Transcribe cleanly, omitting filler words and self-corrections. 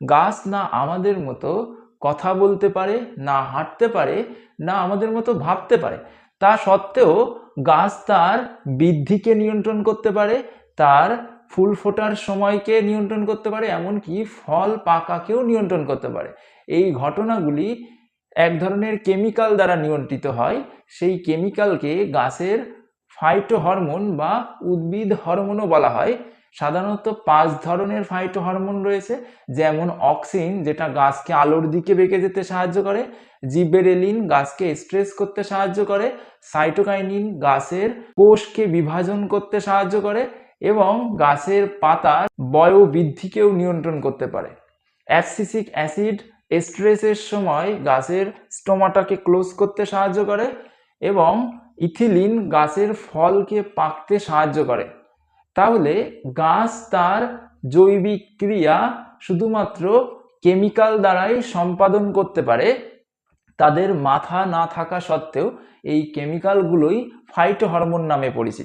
গাছ না আমাদের মতো কথা বলতে পারে, না হাঁটতে পারে, না আমাদের মতো ভাবতে পারে, তা সত্ত্বেও গাছ তার বৃদ্ধিকে নিয়ন্ত্রণ করতে পারে, তার ফুল ফোটার সময়কে নিয়ন্ত্রণ করতে পারে, এমনকি ফল পাকাকেও নিয়ন্ত্রণ করতে পারে। এই ঘটনাগুলি এক ধরনের কেমিক্যাল দ্বারা নিয়ন্ত্রিত হয়। সেই কেমিক্যালকে গাছের ফাইটো হরমোন বা উদ্ভিদ হরমোনও বলা হয়। সাধারণত 5 ধরনের ফাইটো হরমোন রয়েছে, যেমন অক্সিন, যেটা গাছকে আলোর দিকে বেঁকে যেতে সাহায্য করে, জিবেরেলিন গাছকে স্ট্রেস করতে সাহায্য করে, সাইটোকাইনিন গাছের কোষকে বিভাজন করতে সাহায্য করে এবং গাছের পাতার বয়োবৃদ্ধিকেও নিয়ন্ত্রণ করতে পারে। অ্যাবসিসিক অ্যাসিড স্ট্রেসের সময় গাছের স্টোমাটাকে ক্লোজ করতে সাহায্য করে এবং ইথিলিন গাছের ফলকে পাকতে সাহায্য করে। তাহলে গাছ তার জৈবিক ক্রিয়া শুধুমাত্র কেমিক্যাল দ্বারাই সম্পাদন করতে পারে। তাদের মাথা না থাকা সত্ত্বেও এই কেমিক্যালগুলোই ফাইটোহরমোন নামে পরিচিত।